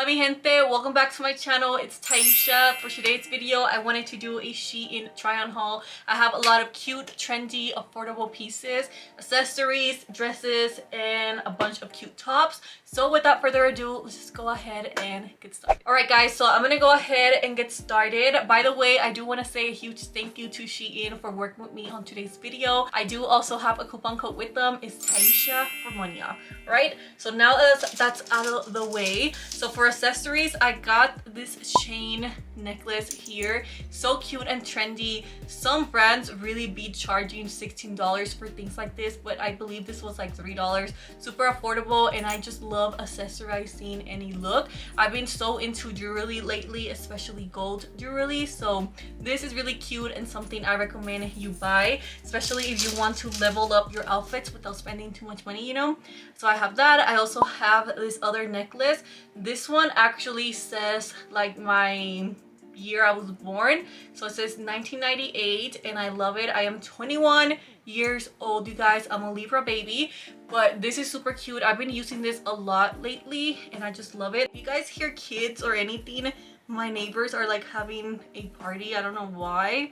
Hola mi gente, welcome back to my channel. It's Taisha. For today's video, I wanted to do a Shein try on haul. I have a lot of cute, trendy, affordable pieces, accessories, dresses, and a bunch of cute tops. So without further ado, let's just go ahead and get started. Alright guys, so I'm gonna go ahead and get started. By the way, I do want to say a huge thank you to Shein for working with me on today's video. I do also have a coupon code with them. It's Taisha for Monya. Right? So now that's out of the way. So for accessories, I got this chain necklace here. So cute and trendy. Some brands really be charging $16 for things like this, but I believe this was like $3. Super affordable, and I just love accessorizing any look. I've been so into jewelry lately, especially gold jewelry, so this is really cute and something I recommend you buy, especially if you want to level up your outfits without spending too much money, you know. So I have that. I also have this other necklace. This one actually says like my year I was born, so it says 1998, and I love it. I am 21 years old, you guys. I'm a Libra baby, but this is super cute. I've been using this a lot lately and I just love it. If you guys hear kids or anything, my neighbors are like having a party. I don't know why,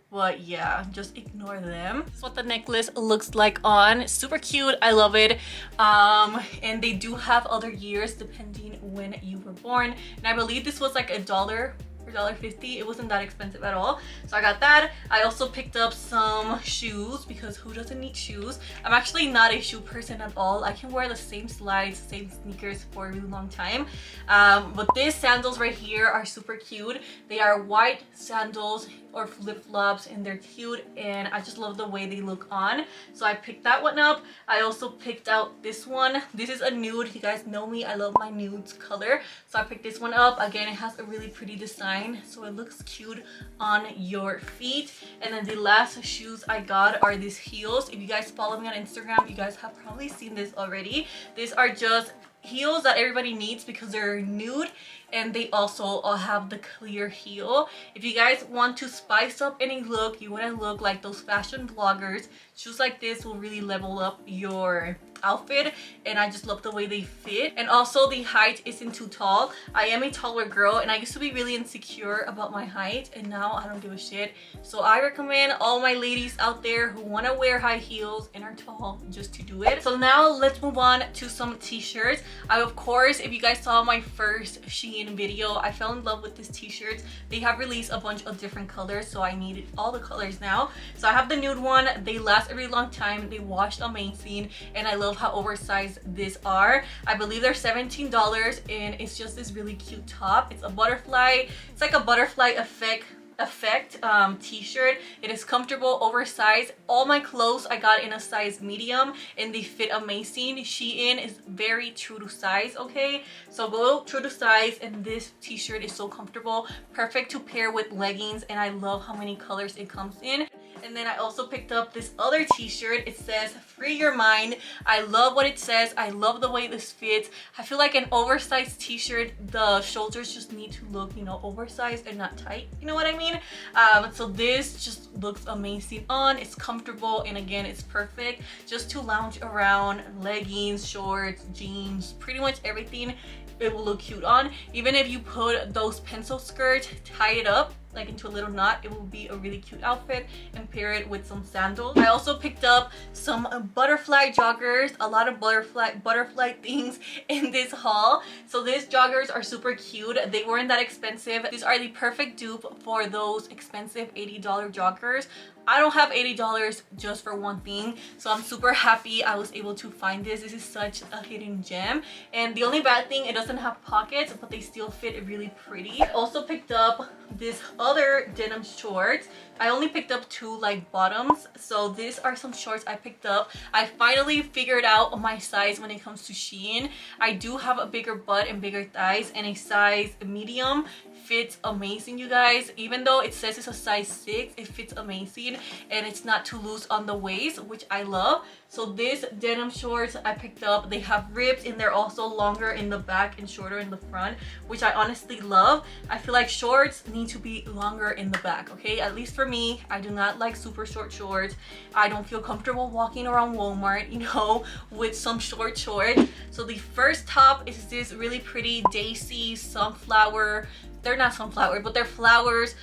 but yeah, just ignore them. This is what the necklace looks like on. Super cute. I love it. And they do have other years depending when you were born, and I believe this was like $1 or $1.50. It wasn't that expensive at all, so I got that. I also picked up some shoes because who doesn't need shoes? I'm actually not a shoe person at all. I can wear the same slides, same sneakers for a really long time, but these sandals right here are super cute. They are white sandals or flip-flops, and they're cute, and I just love the way they look on, so I picked that one up. I also picked out this one. This is a nude. You guys know me, I love my nudes color, so I picked this one up. Again, it has a really pretty design, so it looks cute on your feet. And then the last shoes I got are these heels. If you guys follow me on Instagram, you guys have probably seen this already. These are just heels that everybody needs because they're nude, and they also all have the clear heel. If you guys want to spice up any look, you want to look like those fashion bloggers, shoes like this will really level up your outfit, and I just love the way they fit. And also the height isn't too tall. I am a taller girl, and I used to be really insecure about my height, and now I don't give a shit. So I recommend all my ladies out there who want to wear high heels and are tall just to do it. So now let's move on to some t-shirts. Of course, if you guys saw my first Shein video, I fell in love with these t-shirts. They have released a bunch of different colors, so I needed all the colors now. So I have the nude one. They last a really long time. They washed amazing, and I love how oversized these are. I believe they're $17, and it's just this really cute top. It's a butterfly. It's like a butterfly effect t-shirt. It is comfortable, oversized. All my clothes I got in a size medium, and they fit amazing. Shein is very true to size, okay? So go true to size, and this t-shirt is so comfortable, perfect to pair with leggings, and I love how many colors it comes in. And then I also picked up this other t-shirt. It says free your mind. I love what it says. I love the way this fits. I feel like an oversized t-shirt, the shoulders just need to look, you know, oversized and not tight, you know what I mean? So this just looks amazing on. It's comfortable, and again, it's perfect just to lounge around. Leggings, shorts, jeans, pretty much everything it will look cute on. Even if you put those pencil skirts, tie it up like into a little knot, it will be a really cute outfit, and pair it with some sandals. I also picked up some butterfly joggers. A lot of butterfly things in this haul. So these joggers are super cute. They weren't that expensive. These are the perfect dupe for those expensive $80 joggers. I don't have $80 just for one thing, so I'm super happy I was able to find this. This is such a hidden gem, and the only bad thing, it doesn't have pockets, but they still fit really pretty. I also picked up this other denim shorts. I only picked up two like bottoms, so these are some shorts I picked up. I finally figured out my size when it comes to Shein. I do have a bigger butt and bigger thighs, and a size medium fits amazing, you guys. Even though it says it's a size 6, it fits amazing, and it's not too loose on the waist, which I love. So this denim shorts I picked up, they have rips and they're also longer in the back and shorter in the front, which I honestly love. I feel like shorts need to be longer in the back, okay? At least for me, I do not like super short shorts. I don't feel comfortable walking around Walmart, you know, with some short shorts. So the first top is this really pretty Daisy sunflower, they're not sunflower, but they're flowers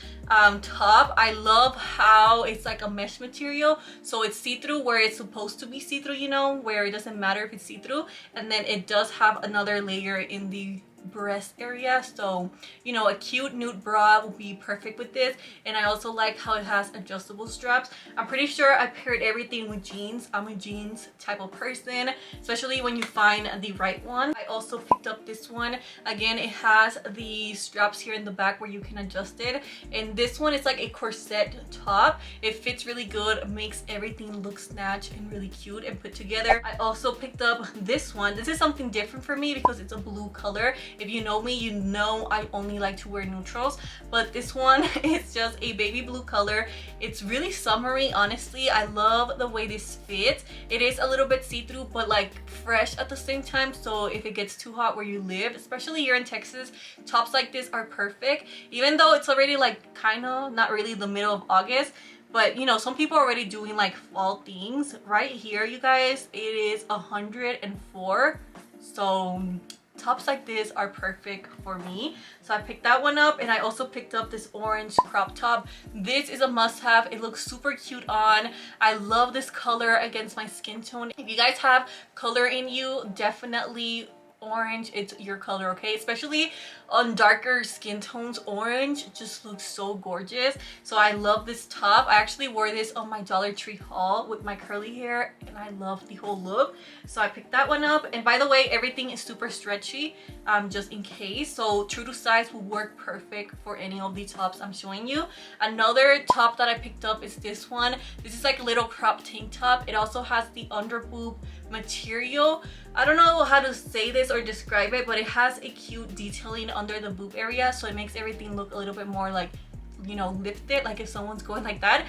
top. I love how it's like a mesh material, so it's see-through where it's supposed to be see-through, you know, where it doesn't matter if it's see-through, and then it does have another layer in the breast area, so you know, a cute nude bra will be perfect with this. And I also like how it has adjustable straps. I'm pretty sure I paired everything with jeans. I'm a jeans type of person, especially when you find the right one. I also picked up this one. Again, it has the straps here in the back where you can adjust it, and this one is like a corset top. It fits really good, makes everything look snatched and really cute and put together. I also picked up this one. This is something different for me because it's a blue color. If you know me, you know I only like to wear neutrals, but this one is just a baby blue color. It's really summery, honestly. I love the way this fits. It is a little bit see-through, but like fresh at the same time, so if it gets too hot where you live, especially here in Texas, tops like this are perfect. Even though it's already like kind of not really the middle of August, but you know, some people are already doing like fall things. Right here, you guys, it is 104, so tops like this are perfect for me. So I picked that one up, and I also picked up this orange crop top. This is a must-have. It looks super cute on. I love this color against my skin tone. If you guys have color in you, definitely orange, it's your color, okay? Especially on darker skin tones, orange just looks so gorgeous. So I love this top. I actually wore this on my Dollar Tree haul with my curly hair, and I love the whole look. So I picked that one up. And by the way, everything is super stretchy, just in case, so true to size will work perfect for any of the tops I'm showing you. Another top that I picked up is this one. This is like a little crop tank top. It also has the under boob material. I don't know how to say this or describe it, but it has a cute detailing under the boob area, so it makes everything look a little bit more like, you know, lifted, like if someone's going like that.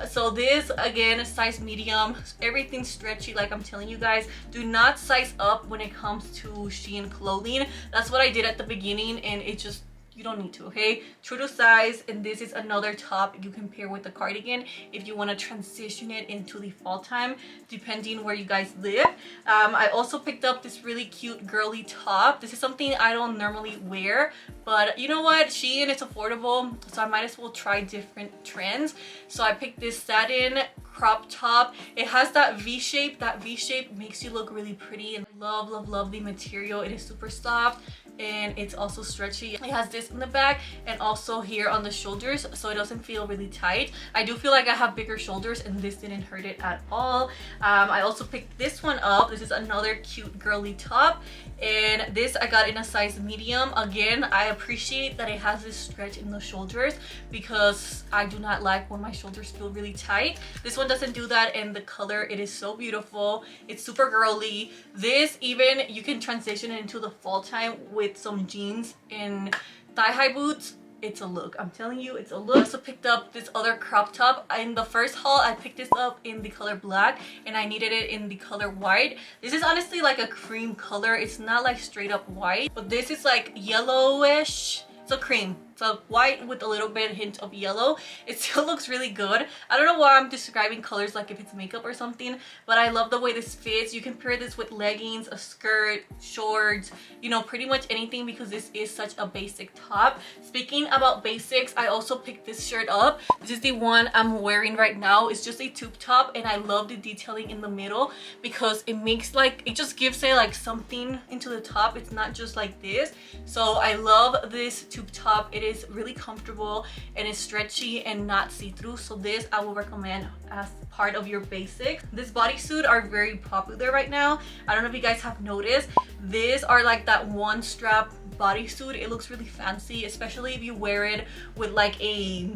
So this, again, size medium. Everything's stretchy, like I'm telling you guys. Do not size up when it comes to Shein clothing. That's what I did at the beginning, and it just, you don't need to, okay? True to size. And this is another top you can pair with the cardigan if you want to transition it into the fall time, depending where you guys live. I also picked up this really cute girly top. This is something I don't normally wear, but you know what, Shein is affordable, so I might as well try different trends. So I picked this satin crop top. It has that V shape. That V shape makes you look really pretty, and I love the material. It is super soft, and it's also stretchy. It has this in the back and also here on the shoulders, so it doesn't feel really tight. I do feel like I have bigger shoulders, and this didn't hurt it at all. I also picked this one up. This is another cute girly top, and this I got in a size medium. Again, I appreciate that it has this stretch in the shoulders because I do not like when my shoulders feel really tight. This one doesn't do that, and the color, it is so beautiful. It's super girly. This, even you can transition it into the fall time with some jeans and thigh-high boots. It's a look. I'm telling you, it's a look. I also picked up this other crop top. In the first haul, I picked this up in the color black, and I needed it in the color white. This is honestly like a cream color. It's not like straight up white, but this is like yellowish. It's a cream. So white with a little bit hint of yellow. It still looks really good. I don't know why I'm describing colors like if it's makeup or something, but I love the way this fits. You can pair this with leggings, a skirt, shorts, you know, pretty much anything, because this is such a basic top. Speaking about basics, I also picked this shirt up. This is the one I'm wearing right now. It's just a tube top, and I love the detailing in the middle because it makes like, it just gives it like something into the top. It's not just like this. So I love this tube top. It is really comfortable, and it's stretchy and not see-through, so this I will recommend as part of your basics. This bodysuit are very popular right now. I don't know if you guys have noticed. These are like that one strap bodysuit. It looks really fancy, especially if you wear it with like a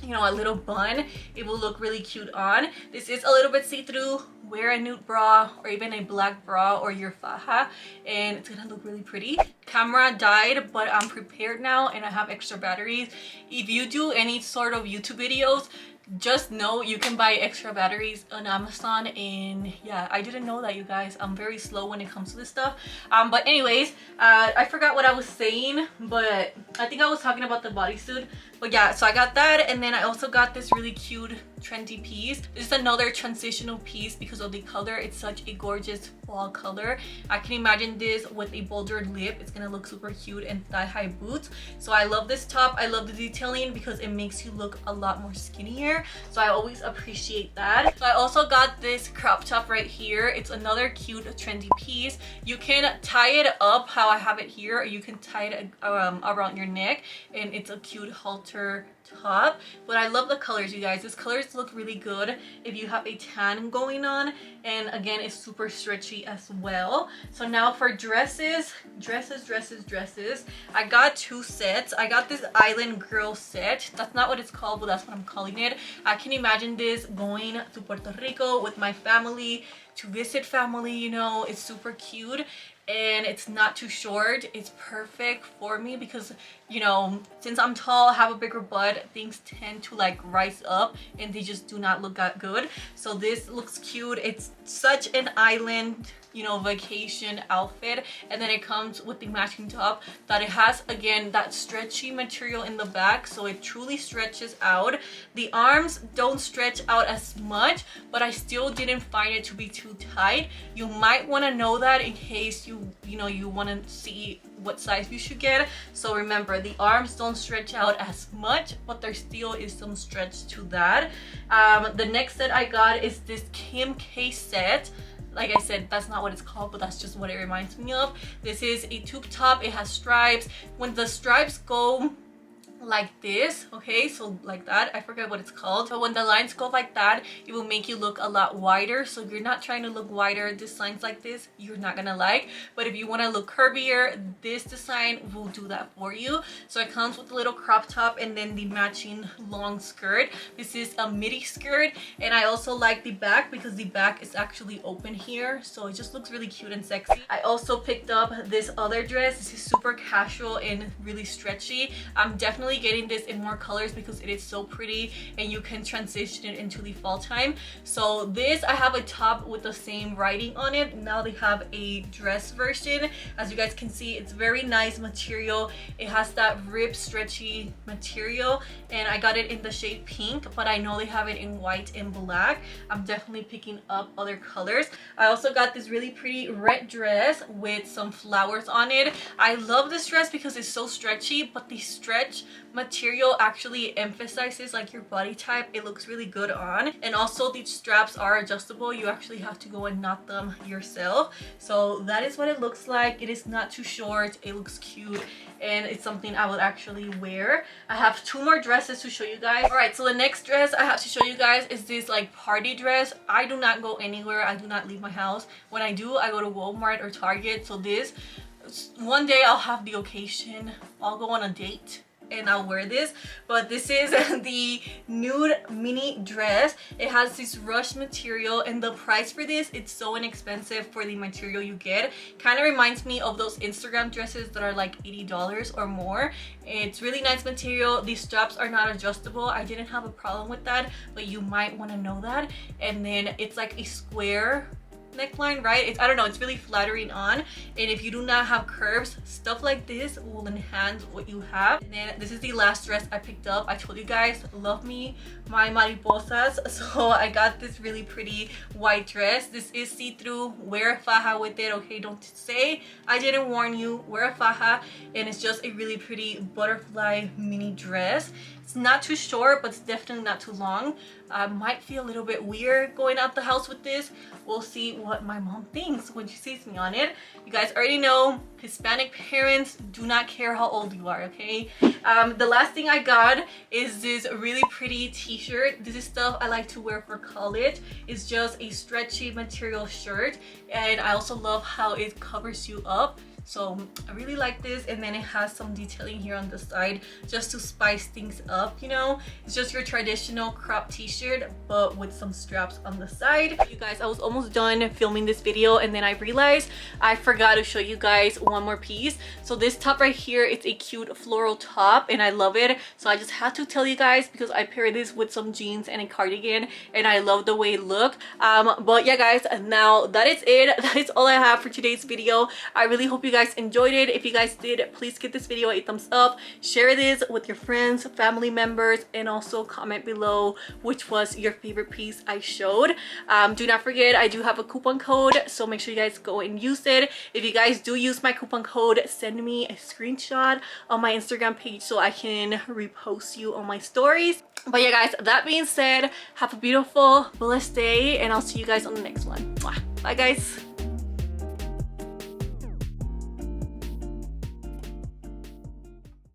you know, a little bun, it will look really cute on. This is a little bit see-through. Wear a nude bra or even a black bra or your faja and it's gonna look really pretty. Camera died, but I'm prepared now and I have extra batteries. If you do any sort of YouTube videos, just know you can buy extra batteries on Amazon. And yeah, I didn't know that, you guys. I'm very slow when it comes to this stuff. But anyways, I forgot what I was saying, but I think I was talking about the bodysuit. But yeah, so I got that, and then I also got this really cute trendy piece. This is another transitional piece because of the color. It's such a gorgeous fall color. I can imagine this with a bolder lip. It's gonna look super cute, and thigh-high boots. So I love this top. I love the detailing because it makes you look a lot more skinnier. So I always appreciate that. So I also got this crop top right here. It's another cute trendy piece. You can tie it up how I have it here, or you can tie it around your neck, and it's a cute halter top. But I love the colors, you guys. These colors look really good if you have a tan going on, and again, it's super stretchy as well. So now for dresses. I got two sets. I got this Island Girl set. That's not what it's called, but that's what I'm calling it. I can imagine this going to Puerto Rico with my family to visit family, you know. It's super cute and it's not too short. It's perfect for me because, you know, since I'm tall, have a bigger butt, things tend to like rise up and they just do not look that good. So this looks cute. It's such an island, you know, vacation outfit, and then it comes with the matching top that it has, again, that stretchy material in the back, so it truly stretches out. The arms don't stretch out as much, but I still didn't find it to be too tight. You might want to know that in case you know you want to see what size you should get. So remember, the arms don't stretch out as much, but there still is some stretch to that. The next set I got is this Kim K set. Like I said, that's not what it's called, but that's just what it reminds me of. This is a tube top. It has stripes. When the stripes go like this, okay, so like that, I forget what it's called, but when the lines go like that, it will make you look a lot wider. So if you're not trying to look wider, designs like this you're not gonna like, but if you want to look curvier, this design will do that for you. So it comes with a little crop top and then the matching long skirt. This is a midi skirt, and I also like the back because the back is actually open here, so it just looks really cute and sexy. I also picked up this other dress. This is super casual and really stretchy. I'm definitely getting this in more colors because it is so pretty and you can transition it into the fall time. So this, I have a top with the same writing on it. Now they have a dress version. As you guys can see, it's very nice material. It has that rib stretchy material, and I got it in the shade pink, but I know they have it in white and black. I'm definitely picking up other colors. I also got this really pretty red dress with some flowers on it. I love this dress because it's so stretchy, but the stretch material actually emphasizes like your body type. It looks really good on, and also the straps are adjustable. You actually have to go and knot them yourself. So that is what it looks like. It is not too short. It looks cute, and it's something I would actually wear. I have two more dresses to show you guys. All right, so the next dress I have to show you guys is this like party dress. I do not go anywhere. I do not leave my house. When I do, I go to Walmart or Target. So this, one day I'll have the occasion, I'll go on a date and I'll wear this. But this is the nude mini dress. It has this rush material, and the price for this, it's so inexpensive for the material you get. Kind of reminds me of those Instagram dresses that are like $80 or more. It's really nice material. These straps are not adjustable. I didn't have a problem with that, but you might want to know that. And then it's like a square neckline, right? I don't know, it's really flattering on, and if you do not have curves, stuff like this will enhance what you have. And then this is the last dress I picked up. I told you guys, love me my mariposas, so I got this really pretty white dress. This is see-through. Wear a faja with it, okay? Don't say I didn't warn you. Wear a faja, and it's just a really pretty butterfly mini dress. It's not too short, but it's definitely not too long. I might feel a little bit weird going out the house with this. We'll see what my mom thinks when she sees me on it. You guys already know, Hispanic parents do not care how old you are, okay? The last thing I got is this really pretty t-shirt. This is stuff I like to wear for college. It's just a stretchy material shirt, and I also love how it covers you up. So I really like this. And then it has some detailing here on the side just to spice things up, you know. It's just your traditional crop t-shirt but with some straps on the side. You guys, I was almost done filming this video and then I realized I forgot to show you guys one more piece. So this top right here, it's a cute floral top and I love it. So I just had to tell you guys because I paired this with some jeans and a cardigan and I love the way it looked. But yeah guys, now that is it. That is all I have for today's video. I really hope you guys enjoyed it. If you guys did, please give this video a thumbs up, share this with your friends, family members, and also comment below which was your favorite piece I showed. Do not forget, I do have a coupon code, so make sure you guys go and use it. If you guys do use my coupon code, send me a screenshot on my Instagram page so I can repost you on my stories. But yeah guys, that being said, have a beautiful, blessed day, and I'll see you guys on the next one. Bye guys.